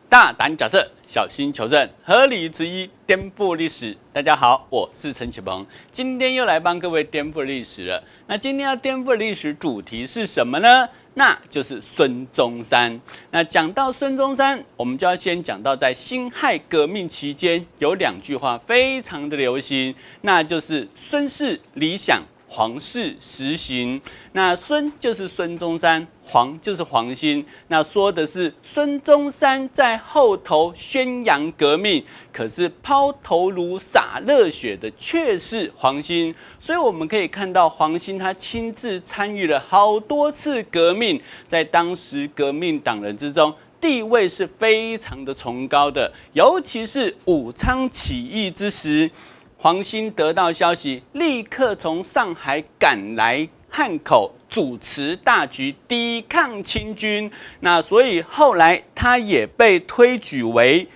大胆假设，小心求证，合理质疑，颠覆历史。大家好，我是陈启鹏，今天又来帮各位颠覆历史了。那今天要颠覆历史主题是什么呢？那就是孙中山。那讲到孙中山，我们就要先讲到在辛亥革命期间有两句话非常的流行，那就是孙氏理想，黄氏实行。那孙就是孙中山，黄就是黄兴。那说的是孙中山在后头宣扬革命，可是抛头颅洒热血的却是黄兴。所以我们可以看到黄兴他亲自参与了好多次革命，在当时革命党人之中地位是非常的崇高的，尤其是武昌起义之时，黄兴得到消息，立刻从上海赶来汉口，主持大局，抵抗清军。那所以后来他也被推举为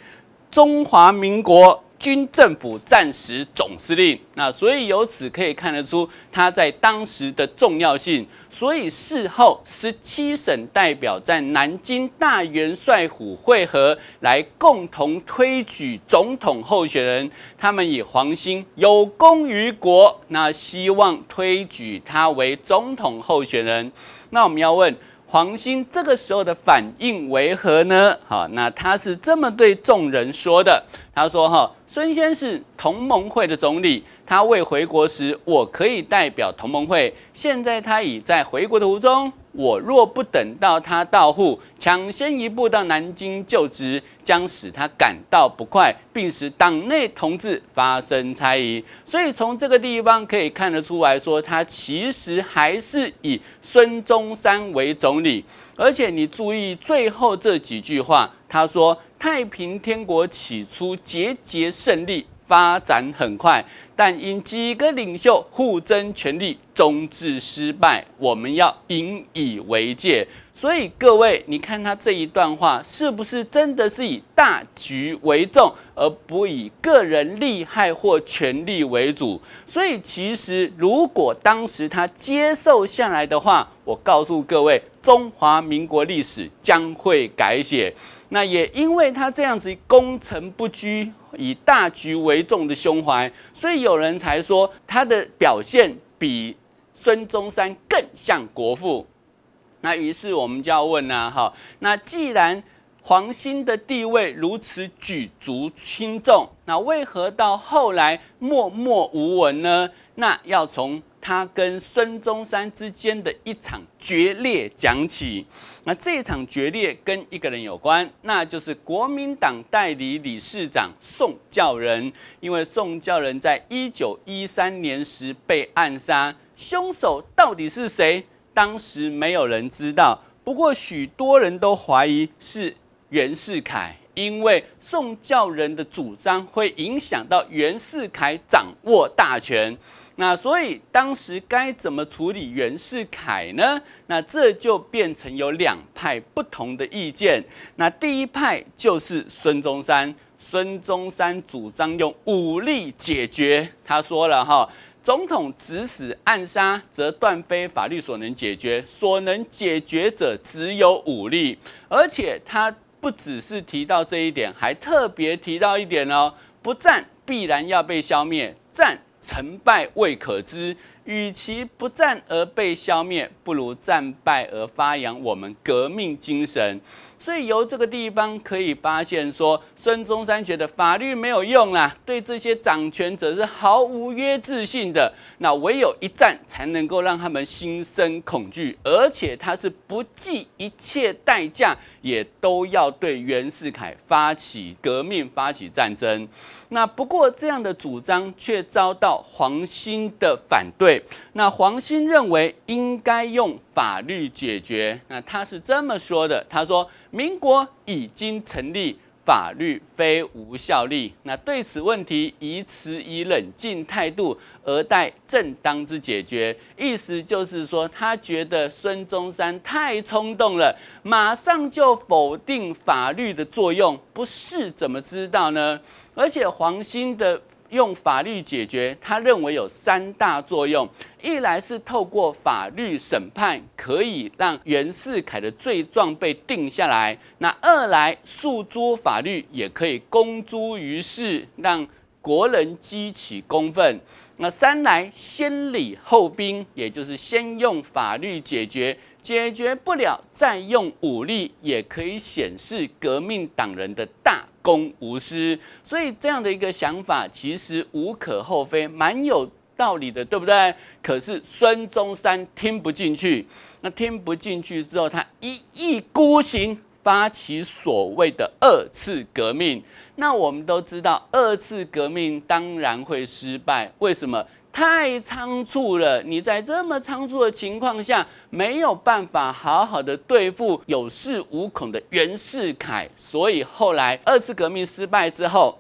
中华民国军政府战时总司令。那所以由此可以看得出他在当时的重要性。所以事后17省代表在南京大元帅府会合，来共同推举总统候选人。他们以黄兴有功于国，那希望推举他为总统候选人。那我们要问，黄兴这个时候的反应为何呢？好，那他是这么对众人说的，他说：孙先是同盟会的总理，他未回国时，我可以代表同盟会。现在他已在回国的途中，我若不等到他到沪，抢先一步到南京就职，将使他感到不快，并使党内同志发生猜疑。所以从这个地方可以看得出来说，他其实还是以孙中山为总理。而且你注意最后这几句话，他说：太平天国起初节节胜利，发展很快，但因几个领袖互争权力，终至失败。我们要引以为戒。所以各位，你看他这一段话，是不是真的是以大局为重，而不以个人利害或权力为主？所以其实如果当时他接受下来的话，我告诉各位，中华民国历史将会改写。那也因为他这样子攻城不居，以大局为重的胸怀，所以有人才说他的表现比孙中山更像国父。那于是我们就要问那既然黄兴的地位如此举足轻重，那为何到后来默默无闻呢？那要从他跟孙中山之间的一场决裂讲起。那这一场决裂跟一个人有关，那就是国民党代理理事长宋教仁。因为宋教仁在1913年时被暗杀，凶手到底是谁？当时没有人知道，不过许多人都怀疑是袁世凯，因为宋教仁的主张会影响到袁世凯掌握大权。那所以当时该怎么处理袁世凯呢？那这就变成有两派不同的意见。那第一派就是孙中山，孙中山主张用武力解决。他说了总统指使暗杀，则断非法律所能解决，所能解决者只有武力。而且他不只是提到这一点，还特别提到一点不战必然要被消灭，战成败未可知。与其不战而被消灭，不如战败而发扬我们革命精神。所以由这个地方可以发现说，孙中山觉得法律没有用啦，对这些掌权者是毫无约制性的。那唯有一战才能够让他们心生恐惧，而且他是不计一切代价，也都要对袁世凯发起革命、发起战争。那不过这样的主张却遭到黄兴的反对。那黄兴认为应该用法律解决。那他是这么说的，他说：民国已经成立，法律非无效力。那对此问题宜持以冷静态度，而待正当之解决。意思就是说，他觉得孙中山太冲动了，马上就否定法律的作用，不是怎么知道呢？而且黄兴的用法律解决，他认为有3大作用：一来是透过法律审判，可以让袁世凯的罪状被定下来；那二来诉诸法律，也可以公诸于世，让国人激起公愤。那三来先礼后兵，也就是先用法律解决，解决不了再用武力，也可以显示革命党人的大公无私。所以这样的一个想法其实无可厚非，蛮有道理的，对不对？可是孙中山听不进去，那听不进去之后，他一意孤行，发起所谓的2次革命。那我们都知道，2次革命当然会失败，为什么？太仓促了，你在这么仓促的情况下，没有办法好好的对付有恃无恐的袁世凯，所以后来2次革命失败之后，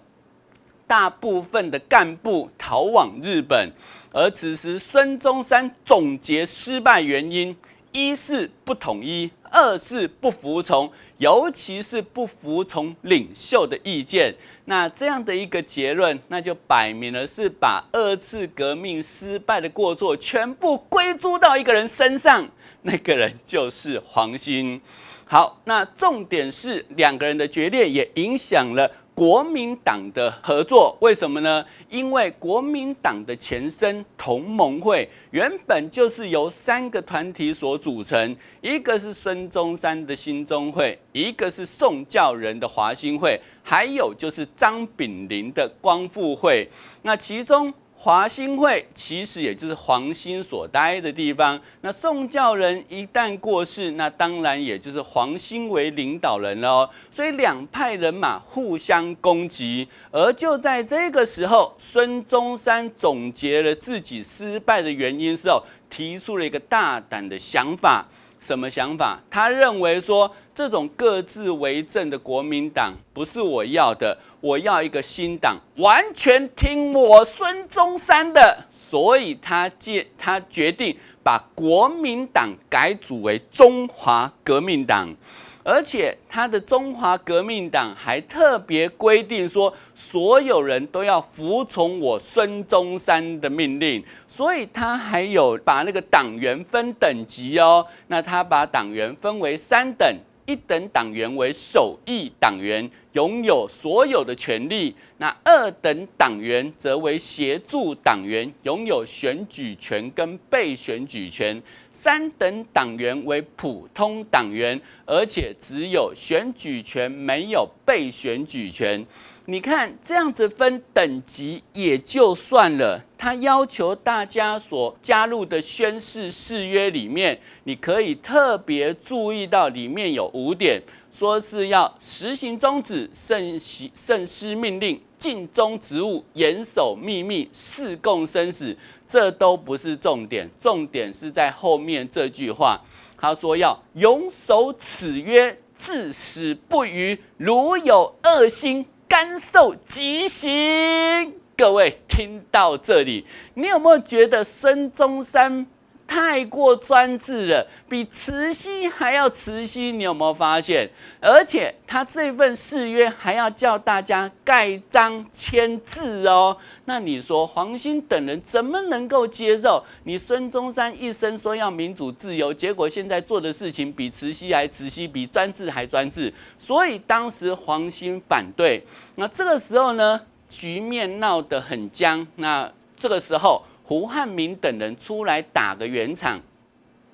大部分的干部逃往日本，而此时孙中山总结失败原因：一是不统一，二是不服从，尤其是不服从领袖的意见。那这样的一个结论，那就摆明了是把2次革命失败的过错全部归诸到一个人身上，那个人就是黄兴。好，那重点是2个人的决裂也影响了国民党的合作。为什么呢？因为国民党的前身同盟会原本就是由3个团体所组成，一个是孙中山的兴中会，一个是宋教仁的华兴会，还有就是张炳麟的光复会。那其中华兴会其实也就是黄兴所待的地方。那宋教仁一旦过世，那当然也就是黄兴为领导人了哦。所以2派人马互相攻击。而就在这个时候，孙中山总结了自己失败的原因之后，提出了一个大胆的想法。什么想法？他认为说，这种各自为政的国民党不是我要的，我要一个新党，完全听我孙中山的。所以他决定把国民党改组为中华革命党。而且他的中华革命党还特别规定说，所有人都要服从我孙中山的命令。所以他还有把那个党员分等级哦。那他把党员分为3等。1等党员为首义党员，拥有所有的权利；那2等党员则为协助党员，拥有选举权跟被选举权；3等党员为普通党员，而且只有选举权，没有被选举权。你看这样子分等级也就算了，他要求大家所加入的宣誓誓约里面，你可以特别注意到里面有5点，说是要实行宗旨、慎施命令、尽忠职务、严守秘密、誓共生死。这都不是重点，重点是在后面这句话，他说要永守此约，至死不渝，如有恶心，甘受极刑。各位听到这里，你有没有觉得孙中山太过专制了，比慈禧还要慈禧？你有没有发现？而且他这份誓约还要叫大家盖章签字哦。那你说黄兴等人怎么能够接受？你孙中山一生说要民主自由，结果现在做的事情比慈禧还慈禧，比专制还专制。所以当时黄兴反对。那这个时候呢，局面闹得很僵。那这个时候，胡汉民等人出来打个圆场。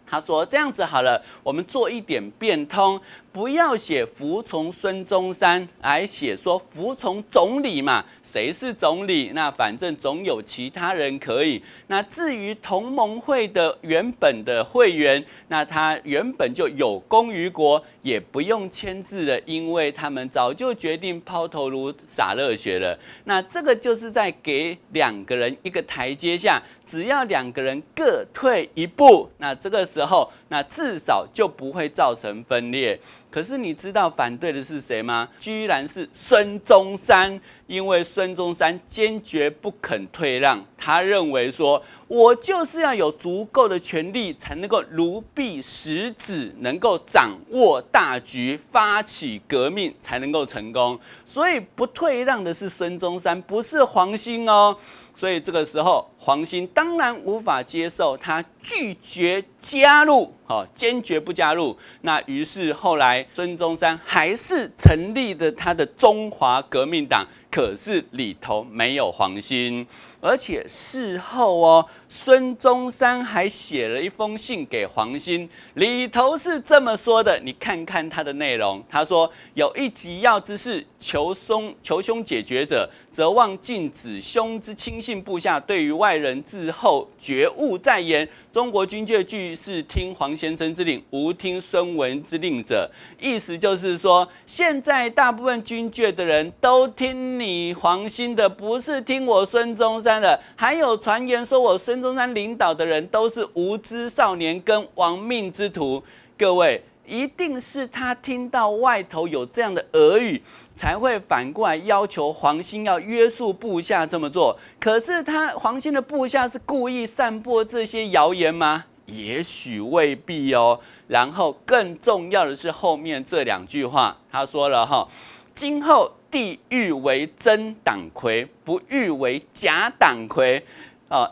他说：“这样子好了，我们做一点变通，不要写服从孙中山，来写说服从总理嘛。谁是总理？那反正总有其他人可以。那至于同盟会的原本的会员，那他原本就有功于国，也不用签字了，因为他们早就决定抛头颅洒热血了。那这个就是在给2个人一个台阶下，只要2个人各退一步，那这个时候，那至少就不会造成分裂。可是你知道反对的是谁吗？居然是孙中山，因为孙中山坚决不肯退让，他认为说，我就是要有足够的权力，才能够如臂使指，能够掌握大局，发起革命才能够成功。所以不退让的是孙中山，不是黄兴哦。所以这个时候，黄兴当然无法接受，他拒绝加入，坚决不加入。那于是后来孙中山还是成立了他的中华革命党，可是里头没有黄兴。而且事后哦，孙中山还写了一封信给黄兴，里头是这么说的，你看看他的内容。他说：“有一急要之事，求兄解决者，则望禁止兄之亲信部下对于外人自后觉悟再言。中国军界俱是听黄先生之令，无听孙文之令者。”意思就是说，现在大部分军界的人都听你黄兴的，不是听我孙中山的。还有传言说我孙中山领导的人都是无知少年跟亡命之徒。各位，一定是他听到外头有这样的耳语，才会反过来要求黄兴要约束部下这么做。可是黄兴的部下是故意散播这些谣言吗？也许未必哦。然后更重要的是后面这2句话，他说了哈：“今后地欲为真党魁，不欲为假党魁。”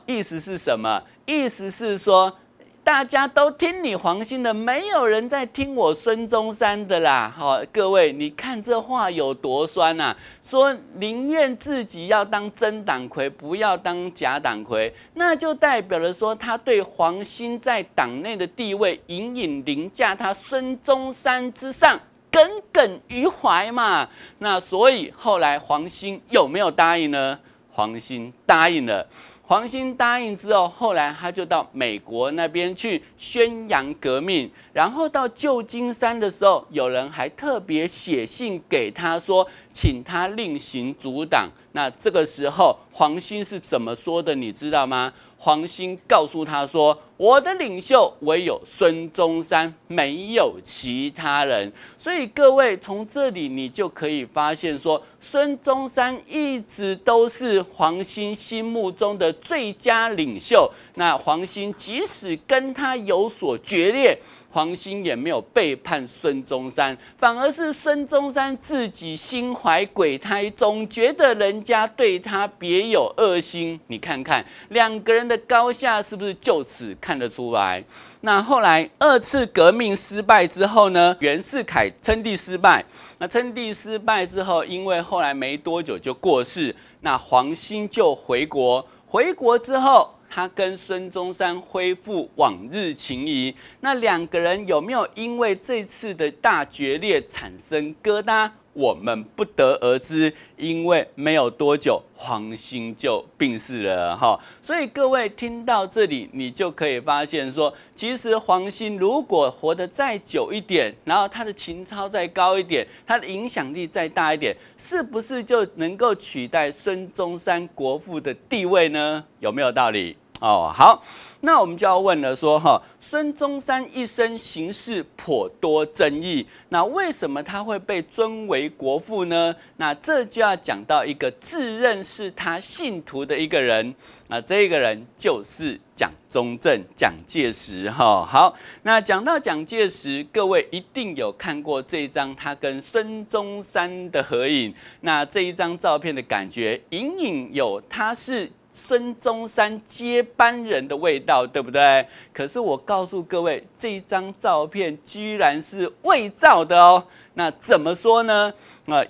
意思是什么？意思是说，大家都听你黄兴的，没有人在听我孙中山的啦。各位，你看这话有多酸啊！说宁愿自己要当真党魁，不要当假党魁，那就代表了说他对黄兴在党内的地位隐隐凌驾他孙中山之上，耿耿于怀嘛。那所以后来黄兴有没有答应呢？黄兴答应了。黄兴答应之后，后来他就到美国那边去宣扬革命，然后到旧金山的时候，有人还特别写信给他说，请他另行阻挡。那这个时候，黄兴是怎么说的？你知道吗？黄兴告诉他说：“我的领袖唯有孙中山，没有其他人。”所以各位从这里你就可以发现说，孙中山一直都是黄兴心目中的最佳领袖。那黄兴即使跟他有所决裂，黄兴也没有背叛孙中山，反而是孙中山自己心怀鬼胎，总觉得人家对他别有恶心。你看看2个人的高下是不是就此看得出来？那后来2次革命失败之后呢，袁世凯称帝失败。那称帝失败之后，因为后来没多久就过世，那黄兴就回国。回国之后，他跟孙中山恢复往日情谊。那2个人有没有因为这次的大决裂产生疙瘩？我们不得而知，因为没有多久，黄兴就病逝了哈。所以各位听到这里，你就可以发现说，其实黄兴如果活得再久一点，然后他的情操再高一点，他的影响力再大一点，是不是就能够取代孙中山国父的地位呢？有没有道理？好，那我们就要问了说，孙中山一生行事颇多争议，那为什么他会被尊为国父呢？那这就要讲到一个自认是他信徒的一个人，那这个人就是蒋中正、蒋介石。好，那讲到蒋介石，各位一定有看过这一张他跟孙中山的合影，那这一张照片的感觉，隐隐有他是孙中山接班人的味道，对不对？可是我告诉各位，这一张照片居然是伪造的哦。那怎么说呢？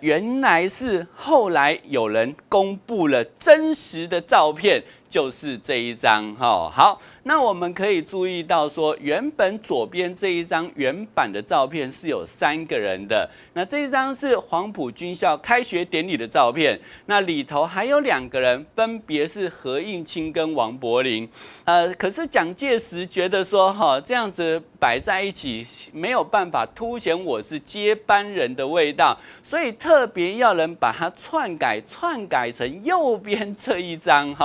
原来是后来有人公布了真实的照片，就是这一张。好，那我们可以注意到说，原本左边这一张原版的照片是有3个人的，那这一张是黄埔军校开学典礼的照片，那里头还有2个人，分别是何应钦跟王柏林。可是蒋介石觉得说，这样子摆在一起没有办法凸显我是接班人的味道，所以特别要人把它篡改成右边这一张。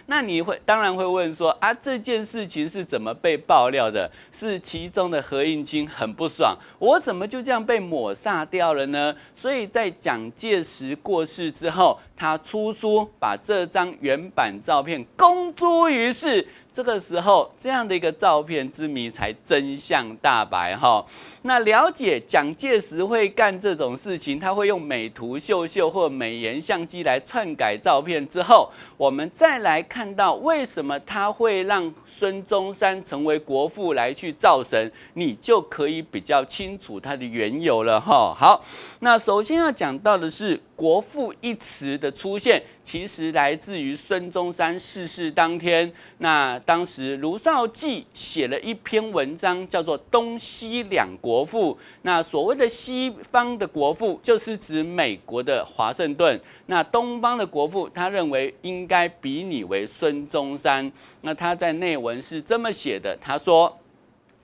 那你当然会问说，这件事情是怎么被爆料的？是其中的何应钦很不爽，我怎么就这样被抹煞掉了呢？所以在蒋介石过世之后，他出书把这张原版照片公诸于世，这个时候，这样的一个照片之谜才真相大白哈。那了解蒋介石会干这种事情，他会用美图秀秀或美颜相机来篡改照片之后，我们再来看到为什么他会让孙中山成为国父来去造神，你就可以比较清楚它的缘由了哈。好，那首先要讲到的是国父一词的出现，其实来自于孙中山逝世当天。那当时卢绍骥写了一篇文章，叫做《东西两国父》。那所谓的西方的国父，就是指美国的华盛顿；那东方的国父，他认为应该比拟为孙中山。那他在内文是这么写的，他说：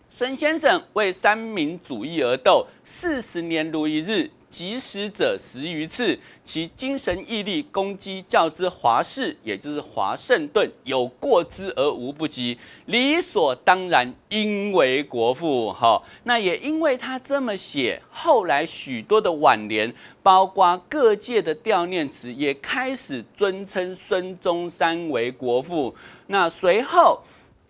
孙先生为三民主义而斗，40年如一日，及时者10余次，其精神毅力、攻击较之华氏，也就是华盛顿，有过之而无不及，理所当然应为国父。那也因为他这么写，后来许多的挽联，包括各界的悼念词，也开始尊称孙中山为国父。那随后，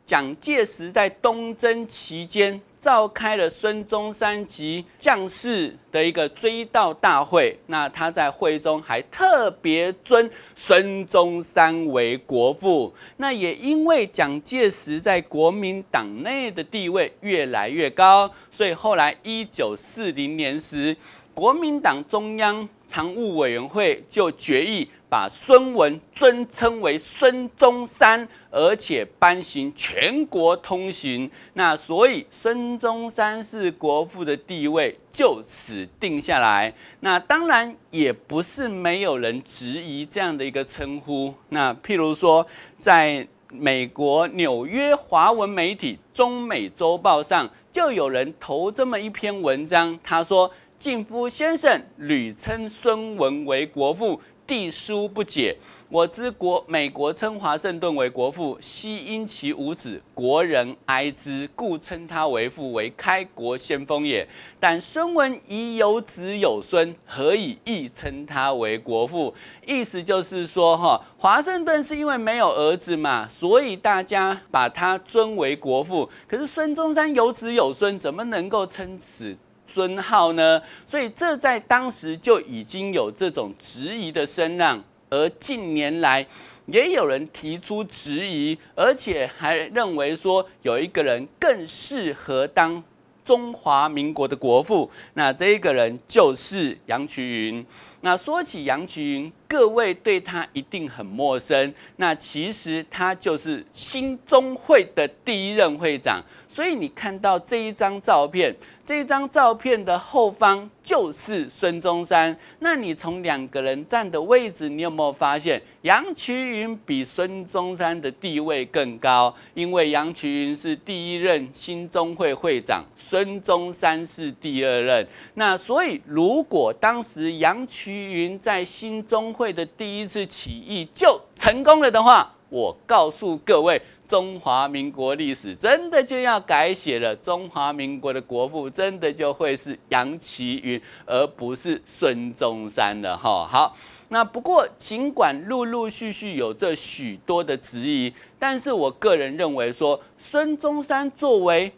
蒋介石在东征期间召开了孙中山及将士的一个追悼大会，那他在会中还特别尊孙中山为国父。那也因为蒋介石在国民党内的地位越来越高，所以后来1940年时，国民党中央常务委员会就决议把孙文尊称为孙中山，而且颁行全国通行。那所以孙中山是国父的地位就此定下来。那当然也不是没有人质疑这样的一个称呼。那譬如说，在美国纽约华文媒体《中美周报》上，就有人投这么一篇文章，他说：敬夫先生屡称孙文为国父，地殊不解。我知美国称华盛顿为国父，悉因其无子，国人哀之，故称他为父，为开国先锋也。但孙文已有子有孙，何以亦称他为国父？意思就是说，华盛顿是因为没有儿子嘛，所以大家把他尊为国父。可是孙中山有子有孙，怎么能够称此尊号呢？所以这在当时就已经有这种质疑的声浪，而近年来也有人提出质疑，而且还认为说有一个人更适合当中华民国的国父，那这一个人就是杨衢云。那说起杨衢云，各位对他一定很陌生。那其实他就是兴中会的第一任会长，所以你看到这一张照片，这一张照片的后方就是孙中山。那你从两个人站的位置，你有没有发现杨衢云比孙中山的地位更高？因为杨衢云是第一任兴中会会长，孙中山是第二任。那所以如果当时杨衢云在兴中会的第一次起义就成功了的话，我告诉各位，中华民国历史真的就要改写了，中华民国的国父真的就会是杨衢云，而不是孙中山了哈。好，那不过尽管陆陆续续有这许多的质疑，但是我个人认为说，孙中山作为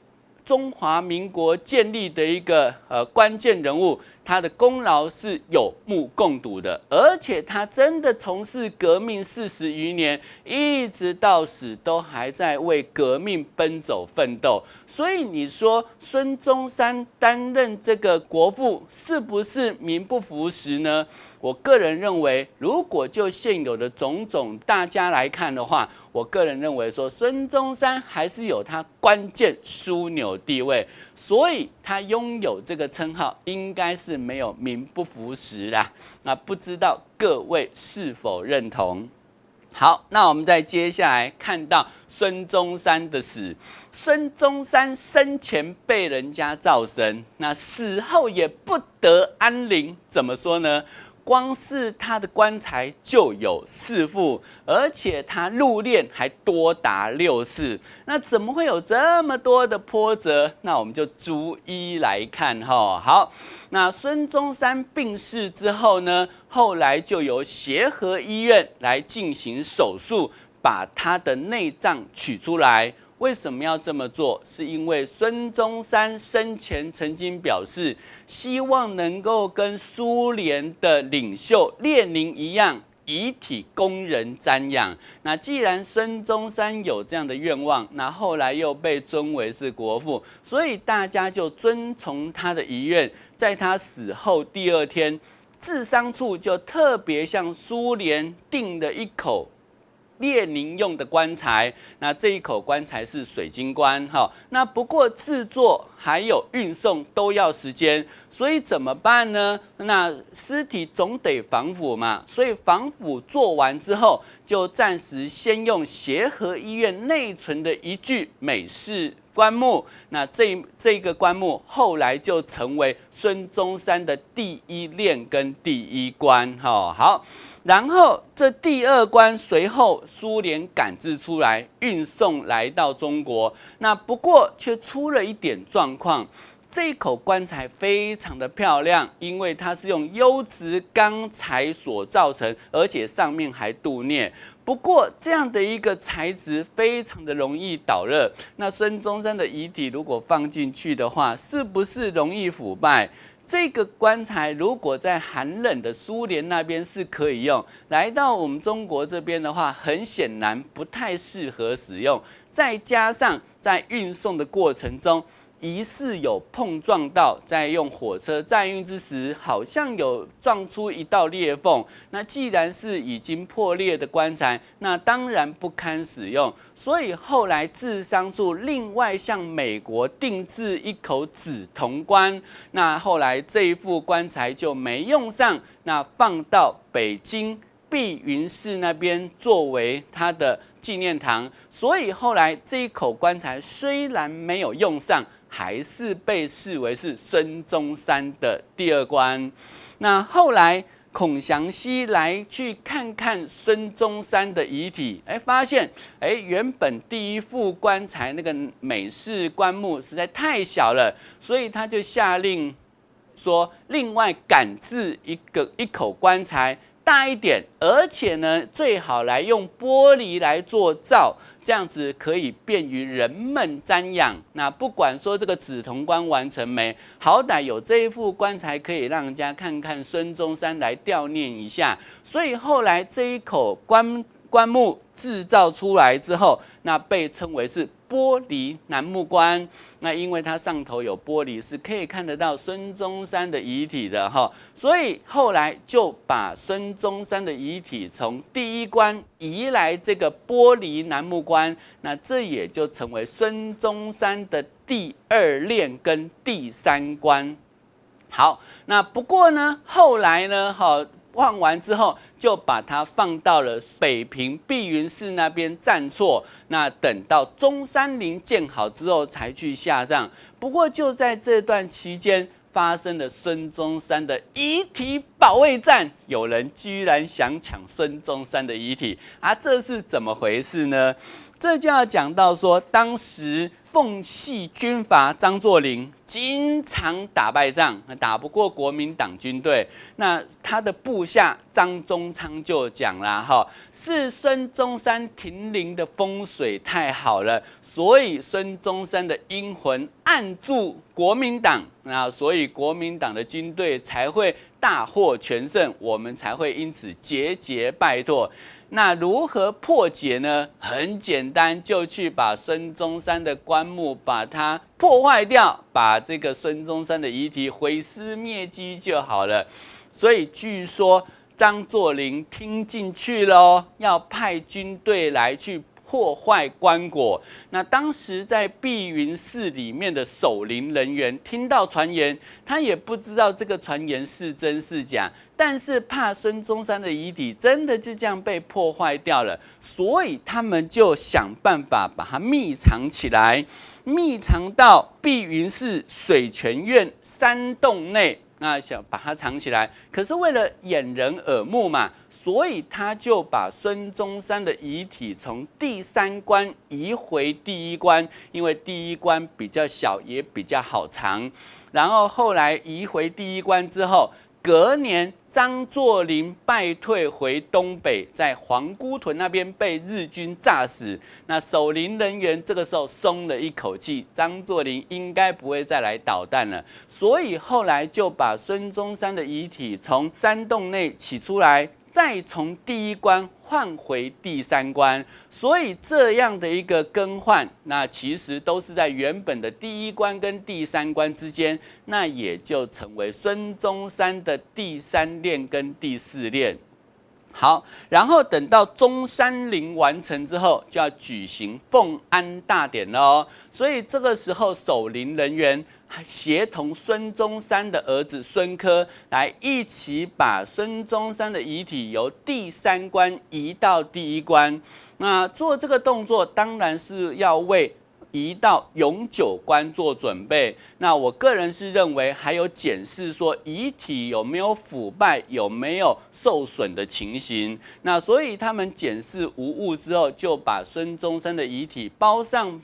中华民国建立的一个关键人物，他的功劳是有目共睹的，而且他真的从事革命40余年，一直到死都还在为革命奔走奋斗。所以你说孙中山担任这个国父是不是名不符实呢？我个人认为，如果就现有的种种大家来看的话，我个人认为说，孙中山还是有他关键枢纽地位，所以他拥有这个称号，应该是没有名不符实啦。那不知道各位是否认同？好，那我们再接下来看到孙中山的死。孙中山生前被人家造神，那死后也不得安宁。怎么说呢？光是他的棺材就有4副，而且他入殓还多达6次。那怎么会有这么多的波折？那我们就逐一来看哈。好，那孙中山病逝之后呢，后来就由协和医院来进行手术，把他的内脏取出来。为什么要这么做？是因为孙中山生前曾经表示，希望能够跟苏联的领袖列宁一样，遗体供人瞻仰。那既然孙中山有这样的愿望，那后来又被尊为是国父，所以大家就遵从他的遗愿，在他死后第2天，治丧处就特别向苏联订了一口列宁用的棺材，那这一口棺材是水晶棺，那不过制作还有运送都要时间，所以怎么办呢？那尸体总得防腐嘛，所以防腐做完之后，就暂时先用协和医院内存的一具美式棺木，那这个棺木后来就成为孙中山的第一殓跟第一棺，好。然后这第2棺随后苏联赶制出来，运送来到中国。那不过却出了一点状况，这一口棺材非常的漂亮，因为它是用优质钢材所造成，而且上面还镀镍。不过这样的一个材质非常的容易导热，那孙中山的遗体如果放进去的话，是不是容易腐败？这个棺材如果在寒冷的苏联那边是可以用，来到我们中国这边的话，很显然不太适合使用。再加上在运送的过程中，疑似有碰撞到，在用火车载运之时，好像有撞出一道裂缝。那既然是已经破裂的棺材，那当然不堪使用。所以后来治丧处另外向美国定制一口紫铜棺，那后来这一副棺材就没用上，那放到北京碧云寺那边作为它的纪念堂。所以后来这一口棺材虽然没有用上，还是被视为是孙中山的第2棺。那后来孔祥熙来去看看孙中山的遗体，发现原本第1副棺材那个美式棺木实在太小了，所以他就下令说，另外赶制一口棺材大一点，而且呢最好来用玻璃来做罩，这样子可以便于人们瞻仰。那不管说这个紫铜棺完成没，好歹有这一副棺材可以让人家看看孙中山来悼念一下。所以后来这一口棺木制造出来之后，那被称为是玻璃楠木棺。那因为它上头有玻璃，是可以看得到孙中山的遗体的哈，所以后来就把孙中山的遗体从第1棺移来这个玻璃楠木棺，那这也就成为孙中山的第2殓跟第3棺。好，那不过呢，后来呢，换完之后，就把它放到了北平碧云寺那边暂错。那等到中山陵建好之后，才去下葬。不过就在这段期间，发生了孙中山的遗体保卫战，有人居然想抢孙中山的遗体啊！这是怎么回事呢？这就要讲到说，当时奉系军阀张作霖经常打败仗，打不过国民党军队，那他的部下张宗昌就讲啦，是孙中山停灵的风水太好了，所以孙中山的阴魂按住国民党，那所以国民党的军队才会大获全胜，我们才会因此节节败退。那如何破解呢？很简单，就去把孙中山的棺木把它破坏掉，把这个孙中山的遗体毁尸灭迹就好了。所以据说张作霖听进去了，要派军队来去破坏棺椁。那当时在碧云寺里面的守灵人员听到传言，他也不知道这个传言是真是假，但是怕孙中山的遗体真的就这样被破坏掉了，所以他们就想办法把它密藏起来，密藏到碧云寺水泉院山洞内，那想把它藏起来。可是为了掩人耳目嘛，所以他就把孙中山的遗体从第3棺移回第1棺，因为第1棺比较小，也比较好藏。然后后来移回第1棺之后，隔年，张作霖败退回东北，在皇姑屯那边被日军炸死。那守陵人员这个时候松了一口气，张作霖应该不会再来捣蛋了，所以后来就把孙中山的遗体从山洞内取出来，再从第一关换回第三关，所以这样的一个更换，那其实都是在原本的第一关跟第三关之间，那也就成为孙中山的第三练跟第四练。好，然后等到中山陵完成之后，就要举行奉安大典了哦。所以这个时候，守陵人员协同孙中山的儿子孙科来一起把孙中山的遗体由第三关移到第一关。那做这个动作，当然是要为移到永久关做准备。那我个人是认为还有检视说遗体有没有腐败，有没有受损的情形。那所以他们检视无误之后，就把孙中山的遗体包上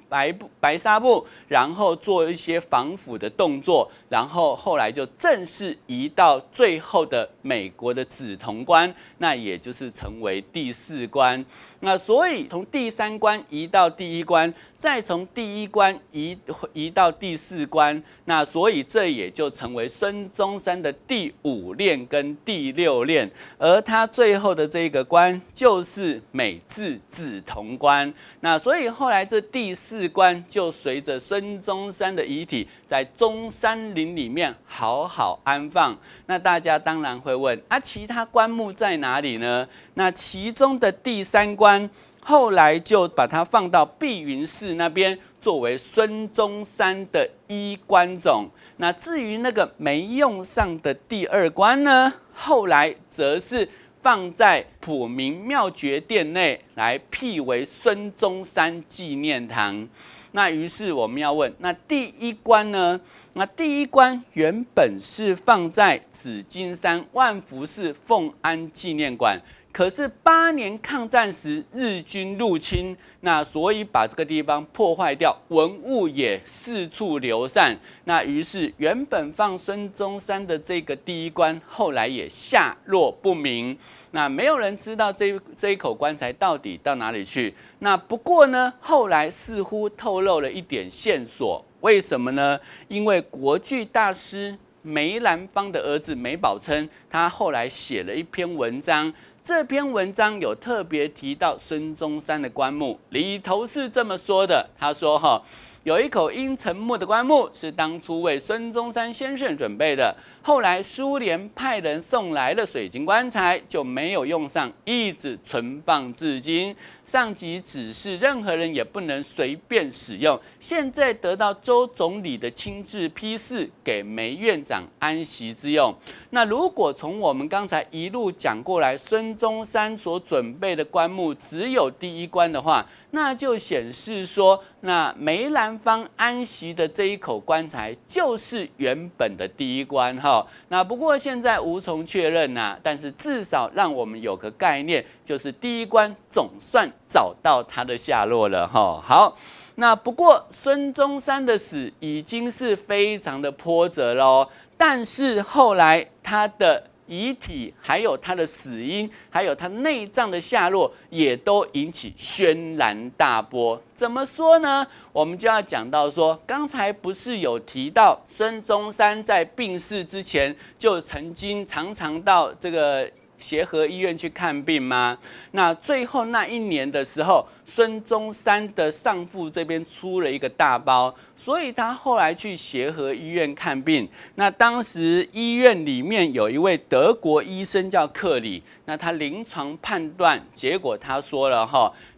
白纱布，然后做一些防腐的动作，然后后来就正式移到最后的美国的紫铜关，那也就是成为第四关。那所以从第三关移到第一关，再从第一关移到第四关，那所以这也就成为孙中山的第五练跟第六练，而他最后的这个关就是美制紫铜关。那所以后来这第四关就随着孙中山的遗体在中山陵里面好好安放。那大家当然会问啊，其他棺木在哪里呢？那其中的第三关，后来就把它放到碧云寺那边，作为孙中山的衣冠冢。那至于那个没用上的第二关呢，后来则是放在普明妙觉殿内，来辟为孙中山纪念堂。那于是我们要问，那第一关呢？那第一关原本是放在紫金山万福寺奉安纪念馆。可是8年抗战时，日军入侵，那所以把这个地方破坏掉，文物也四处流散。那于是原本放孙中山的这个第一关，后来也下落不明。那没有人知道这一口棺材到底到哪里去。那不过呢，后来似乎透露了一点线索。为什么呢？因为国剧大师梅兰芳的儿子梅葆琛，他后来写了一篇文章。这篇文章有特别提到孙中山的棺木，里头是这么说的：他说有一口阴沉木的棺木是当初为孙中山先生准备的，后来苏联派人送来了水晶棺材，就没有用上，一直存放至今。上级指示任何人也不能随便使用。现在得到周总理的亲自批示，给梅院长安息之用。那如果从我们刚才一路讲过来，孙中山所准备的棺木只有第一关的话，那就显示说，那梅兰芳安息的这一口棺材就是原本的第一关哈。那不过现在无从确认呐，但是至少让我们有个概念，就是第一关总算找到他的下落了哈。好，那不过孙中山的死已经是非常的波折喽，但是后来他的遗体，还有他的死因，还有他内脏的下落，也都引起轩然大波。怎么说呢？我们就要讲到说，刚才不是有提到孙中山在病逝之前，就曾经常常到这个协和医院去看病吗？那最后那一年的时候，孙中山的丧父这边出了一个大包，所以他后来去协和医院看病。那当时医院里面有一位德国医生叫克里，那他临床判断，结果他说了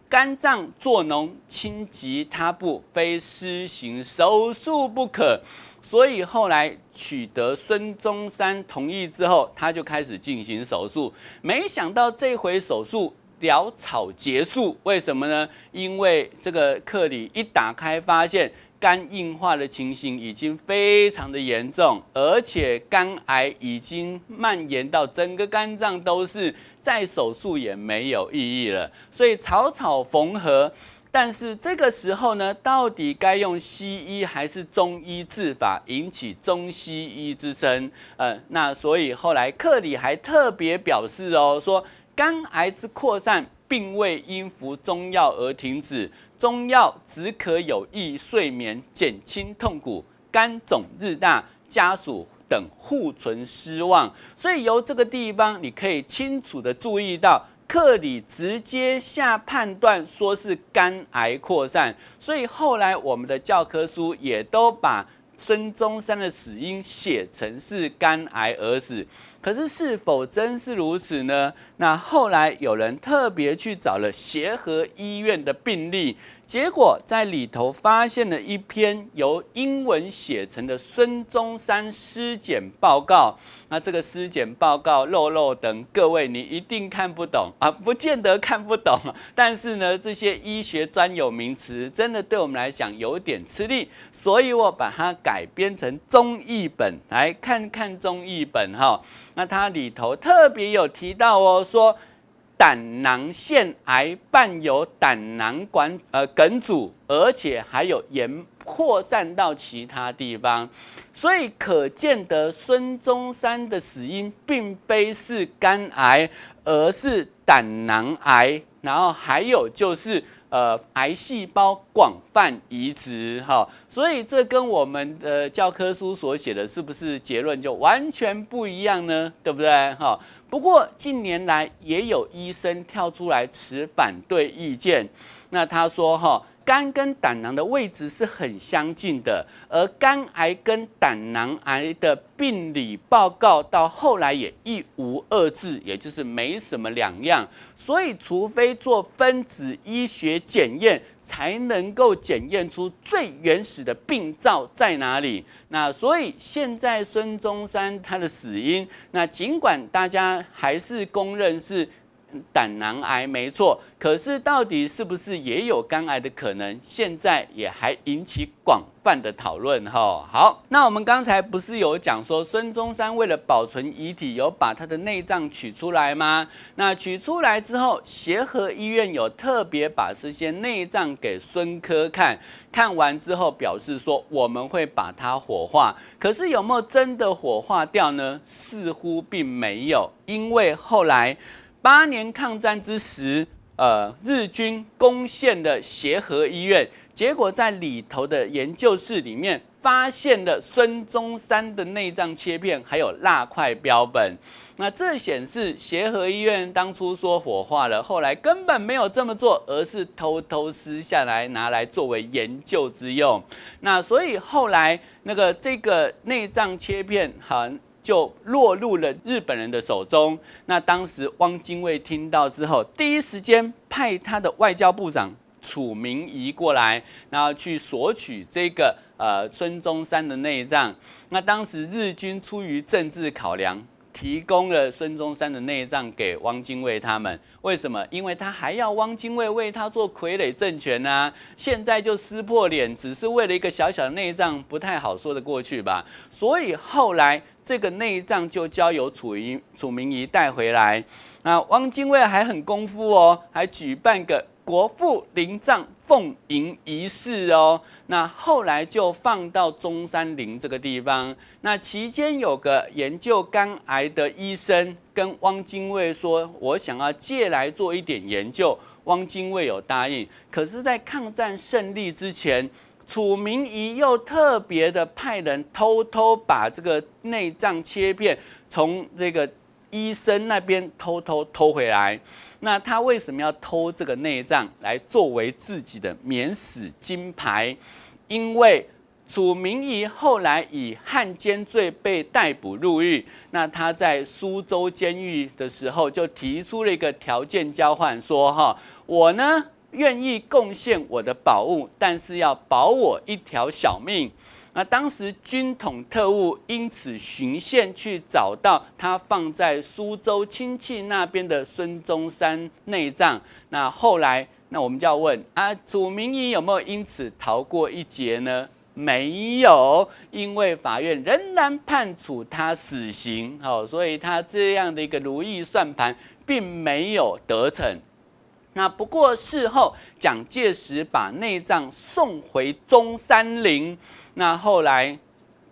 肝脏作脓，轻疾他部，非施行手术不可。所以后来取得孙中山同意之后，他就开始进行手术。没想到这回手术潦草结束，为什么呢？因为这个克里一打开发现肝硬化的情形已经非常的严重，而且肝癌已经蔓延到整个肝脏都是，再手术也没有意义了。所以草草缝合，但是这个时候呢，到底该用西医还是中医治法，引起中西医之争。那所以后来克里还特别表示哦，说肝癌之扩散并未因服中药而停止，中药只可有益睡眠，减轻痛苦，肝肿日大，家属等互存失望。所以由这个地方，你可以清楚的注意到。克里直接下判断说是肝癌扩散，所以后来我们的教科书也都把孙中山的死因写成是肝癌而死。可是是否真是如此呢？那后来有人特别去找了协和医院的病历，结果在里头发现了一篇由英文写成的孙中山尸检报告。那这个尸检报告肉等，各位你一定看不懂啊，不见得看不懂。但是呢，这些医学专有名词真的对我们来讲有点吃力，所以我把它改编成中译本，来看看中译本哈。那它里头特别有提到哦，说胆囊腺癌伴有胆囊管梗阻，而且还有扩散到其他地方，所以可见得孙中山的死因并非是肝癌，而是胆囊癌，然后还有就是癌细胞广泛移植哈，所以这跟我们的教科书所写的是不是结论就完全不一样呢？对不对哈？不过近年来也有医生跳出来持反对意见，那他说哈。肝跟胆囊的位置是很相近的，而肝癌跟胆囊癌的病理报告到后来也一无二致，也就是没什么两样。所以，除非做分子医学检验，才能够检验出最原始的病灶在哪里。那所以现在孙中山他的死因，那尽管大家还是公认是胆囊癌没错，可是到底是不是也有肝癌的可能？现在也还引起广泛的讨论哈。好，那我们刚才不是有讲说孙中山为了保存遗体，有把他的内脏取出来吗？那取出来之后，协和医院有特别把这些内脏给孙科看，看完之后表示说我们会把它火化。可是有没有真的火化掉呢？似乎并没有，因为后来8年抗战之时，日军攻陷了协和医院，结果在里头的研究室里面发现了孙中山的内脏切片，还有蜡块标本。那这显示协和医院当初说火化了，后来根本没有这么做，而是偷偷撕下来拿来作为研究之用。那所以后来这个内脏切片就落入了日本人的手中。那当时汪精卫听到之后，第一时间派他的外交部长楚明仪过来，然后去索取这个孙中山的内脏。那当时日军出于政治考量，提供了孙中山的内脏给汪精卫他们。为什么？因为他还要汪精卫为他做傀儡政权啊。现在就撕破脸，只是为了一个小小的内脏，不太好说得过去吧。所以后来这个内脏就交由楚明仪带回来。那汪精卫还很功夫哦，还举办个国父灵葬奉迎仪式哦。那后来就放到中山陵这个地方。那期间有个研究肝癌的医生跟汪精卫说，我想要借来做一点研究。汪精卫有答应。可是，在抗战胜利之前，楚明仪又特别的派人偷偷把这个内脏切片从这个医生那边偷回来。那他为什么要偷这个内脏来作为自己的免死金牌？因为楚明仪后来以汉奸罪被逮捕入狱，那他在苏州监狱的时候就提出了一个条件交换，说我呢愿意贡献我的宝物，但是要保我一条小命。那当时军统特务因此循线去找到他放在苏州亲戚那边的孙中山内脏。那后来，那我们就要问楚明仪有没有因此逃过一劫呢？没有，因为法院仍然判处他死刑，所以他这样的一个如意算盘并没有得逞。那不过事后，蒋介石把内脏送回中山陵，那后来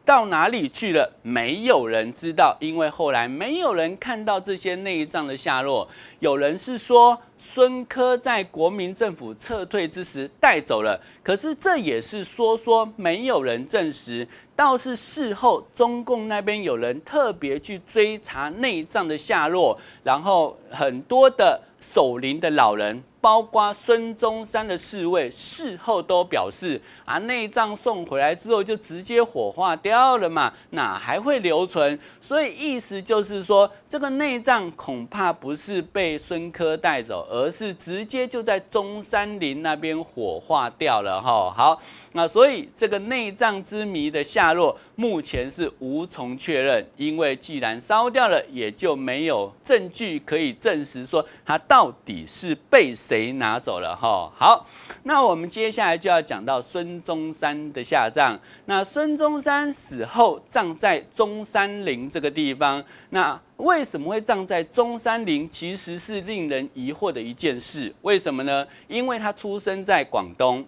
到哪里去了？没有人知道，因为后来没有人看到这些内脏的下落。有人是说孙科在国民政府撤退之时带走了，可是这也是说，没有人证实。倒是事后中共那边有人特别去追查内脏的下落，然后很多的守陵的老人，包括孙中山的侍卫，事后都表示啊，内脏送回来之后就直接火化掉了嘛，哪还会留存？所以意思就是说，这个内脏恐怕不是被孙科带走，而是直接就在中山陵那边火化掉了哈。好，那所以这个内脏之谜的下落，目前是无从确认，因为既然烧掉了，也就没有证据可以证实说它到底是被谁拿走了哈。好，那我们接下来就要讲到孙中山的下葬。那孙中山死后葬在中山陵这个地方，那为什么会葬在中山陵？其实是令人疑惑的一件事。为什么呢？因为他出生在广东，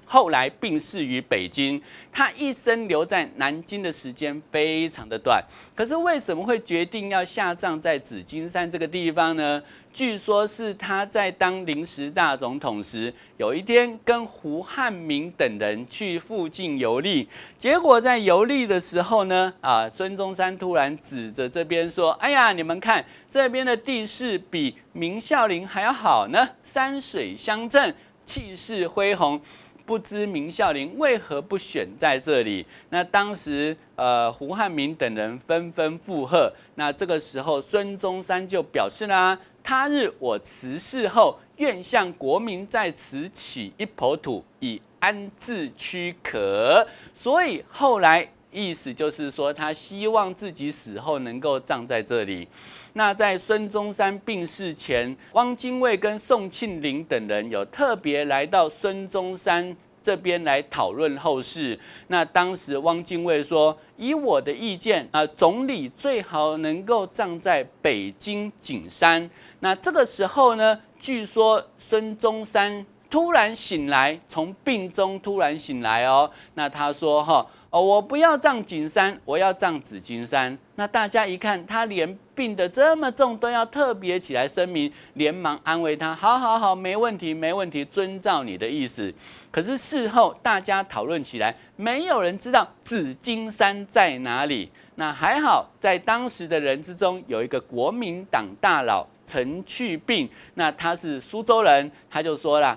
后来病逝于北京，他一生留在南京的时间非常的短。可是为什么会决定要下葬在紫金山这个地方呢？据说是他在当临时大总统时，有一天跟胡汉民等人去附近游历，结果在游历的时候呢，孙中山突然指着这边说：“哎呀，你们看这边的地势比明孝陵还要好呢，山水相赠，气势恢宏。”不知明孝陵为何不选在这里？那当时胡汉民等人纷纷附和。那这个时候，孙中山就表示啦：“他日我辞世后，愿向国民在此起一抔土，以安置躯壳。”所以后来意思就是说，他希望自己死后能够葬在这里。那在孙中山病逝前，汪精卫跟宋庆龄等人有特别来到孙中山这边来讨论后事。那当时汪精卫说：“以我的意见，总理最好能够葬在北京景山。”那这个时候呢，据说孙中山突然醒来，从病中突然醒来哦。那他说：“我不要葬景山，我要葬紫金山。”那大家一看，他连病得这么重，都要特别起来声明，连忙安慰他：“好，没问题，没问题，遵照你的意思。”可是事后大家讨论起来，没有人知道紫金山在哪里。那还好，在当时的人之中，有一个国民党大佬陈去病，那他是苏州人，他就说了：“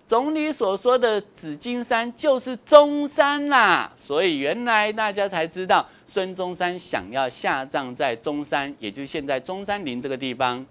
总理所说的紫金山就是中山啦。”所以原来大家才知道，孙中山想要下葬在中山，也就是现在中山陵这个地方。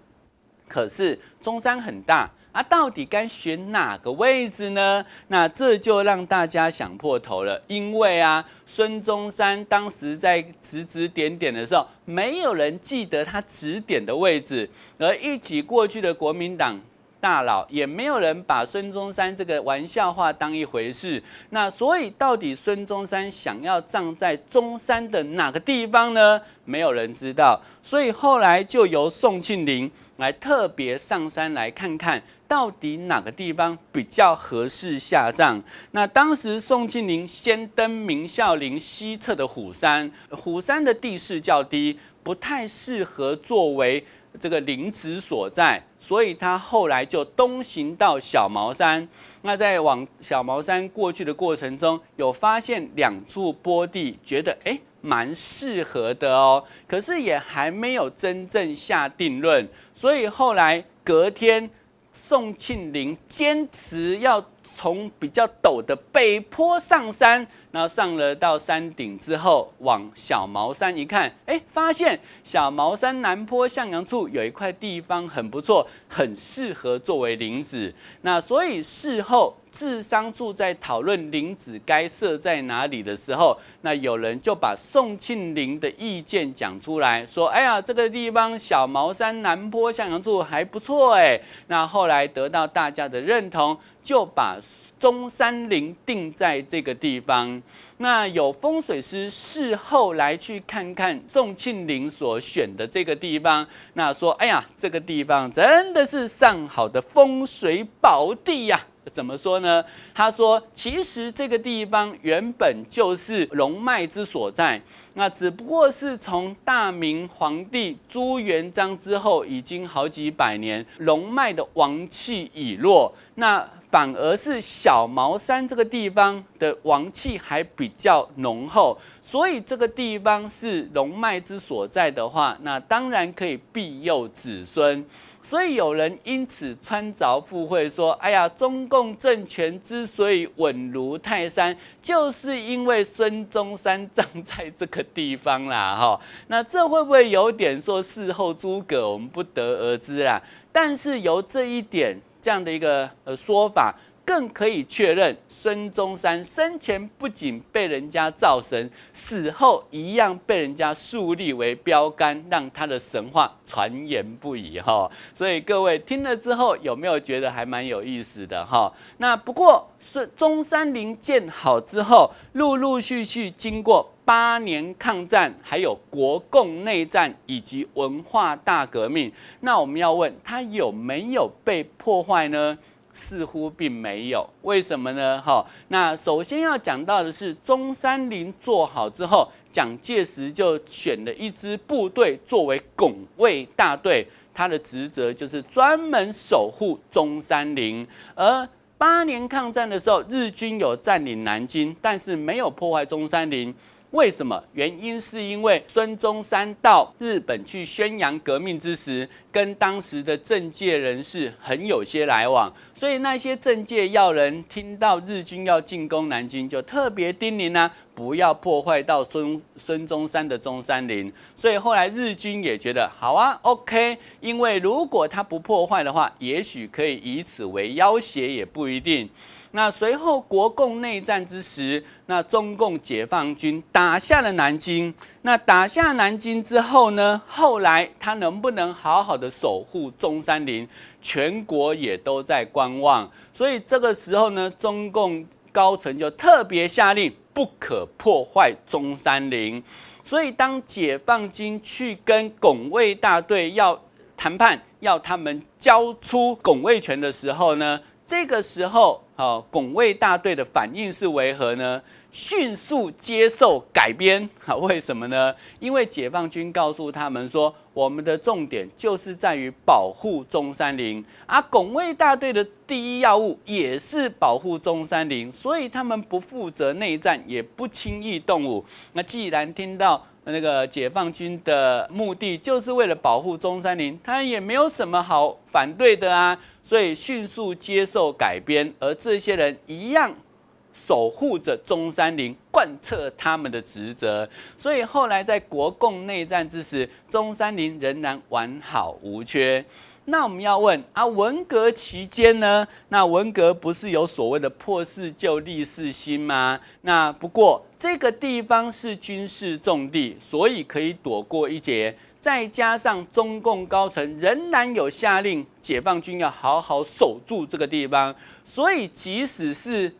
可是中山很大到底该选哪个位置呢？那这就让大家想破头了。因为孙中山当时在指点的时候，没有人记得他指点的位置，而一起过去的国民党大佬也没有人把孙中山这个玩笑话当一回事。那所以到底孙中山想要葬在中山的哪个地方呢？没有人知道。所以后来就由宋庆龄来特别上山来看看，到底哪个地方比较合适下葬。那当时宋庆龄先登明孝陵西侧的虎山，虎山的地势较低，不太适合作为这个陵址所在，所以他后来就东行到小茅山。那在往小茅山过去的过程中，有发现2处坡地，觉得蛮适合的哦，可是也还没有真正下定论。所以后来隔天，宋庆龄坚持要从比较陡的北坡上山，然后上了到山顶之后，往小茅山一看，发现小茅山南坡向阳处有一块地方很不错，很适合作为陵址。那所以事后治商处在讨论陵址该设在哪里的时候，那有人就把宋庆龄的意见讲出来，说：“哎呀，这个地方小茅山南坡向阳处还不错那后来得到大家的认同，就把中山陵定在这个地方。那有风水师事后来去看看宋庆龄所选的这个地方，那说，哎呀，这个地方真的是上好的风水宝地呀。怎么说呢？他说，其实这个地方原本就是龙脉之所在，那只不过是从大明皇帝朱元璋之后，已经好几百年，龙脉的王气已弱，那反而是小茅山这个地方的王气还比较浓厚，所以这个地方是龙脉之所在的话，那当然可以庇佑子孙。所以有人因此穿凿附会说：“哎呀，中共政权之所以稳如泰山，就是因为孙中山葬在这个地方啦。”哈，那这会不会有点说事后诸葛？我们不得而知啦。但是由这一点这样的一个说法，更可以确认孙中山生前不仅被人家造神，死后一样被人家树立为标杆，让他的神话传言不已哈。所以各位听了之后，有没有觉得还蛮有意思的哈？那不过中山陵建好之后，陆陆续续经过8年抗战，还有国共内战以及文化大革命，那我们要问它有没有被破坏呢？似乎并没有，为什么呢？那首先要讲到的是，中山陵做好之后，蒋介石就选了一支部队作为拱卫大队，他的职责就是专门守护中山陵。而8年抗战的时候，日军有占领南京，但是没有破坏中山陵。为什么？原因是因为孙中山到日本去宣扬革命之时，跟当时的政界人士很有些来往，所以那些政界要人听到日军要进攻南京，就特别叮咛啊，不要破坏到孙中山的中山陵。所以后来日军也觉得好啊 ，OK， 因为如果他不破坏的话，也许可以以此为要挟，也不一定。那随后国共内战之时，那中共解放军打下了南京。那打下南京之后呢，后来他能不能好好的守护中山陵，全国也都在观望。所以这个时候呢，中共高层就特别下令，不可破坏中山陵。所以当解放军去跟拱卫大队要谈判，要他们交出拱卫权的时候呢，这个时候，拱卫大队的反应是为何呢？迅速接受改编，为什么呢？因为解放军告诉他们说，我们的重点就是在于保护中山陵，而拱卫大队的第一要务也是保护中山陵，所以他们不负责内战，也不轻易动武。那既然听到那个解放军的目的就是为了保护中山陵，他也没有什么好反对的啊，所以迅速接受改编，而这些人一样守护着中山陵，贯彻他们的职责。所以后来在国共内战之时，中山陵仍然完好无缺。那我们要问啊，文革期间呢？那文革不是有所谓的破四旧立四新吗？那不过这个地方是军事重地，所以可以躲过一劫。再加上中共高层仍然有下令，解放军要好好守住这个地方，所以即使是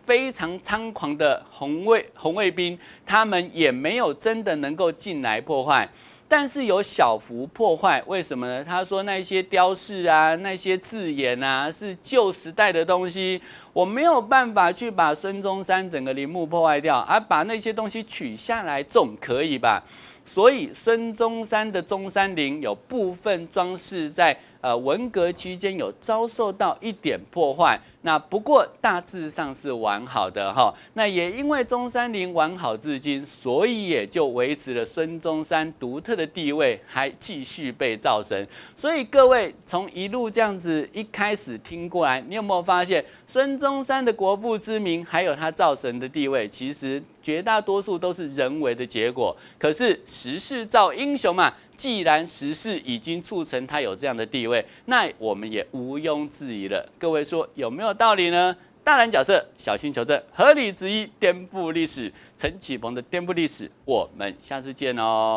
非常猖狂的红卫兵，他们也没有真的能够进来破坏。但是有小幅破坏，为什么呢？他说那些雕饰啊、那些字眼啊，是旧时代的东西，我没有办法去把孙中山整个陵墓破坏掉，而把那些东西取下来总可以吧？所以孙中山的中山陵有部分装饰在文革期间有遭受到一点破坏，那不过大致上是完好的哈。那也因为中山陵完好至今，所以也就维持了孙中山独特的地位，还继续被造神。所以各位从一路这样子一开始听过来，你有没有发现孙中山的国父之名，还有他造神的地位，其实绝大多数都是人为的结果。可是时势造英雄嘛。既然时势已经促成他有这样的地位，那我们也毋庸置疑了。各位说有没有道理呢？大胆假设，小心求证，合理质疑，颠覆历史。陈启鹏的颠覆历史，我们下次见哦。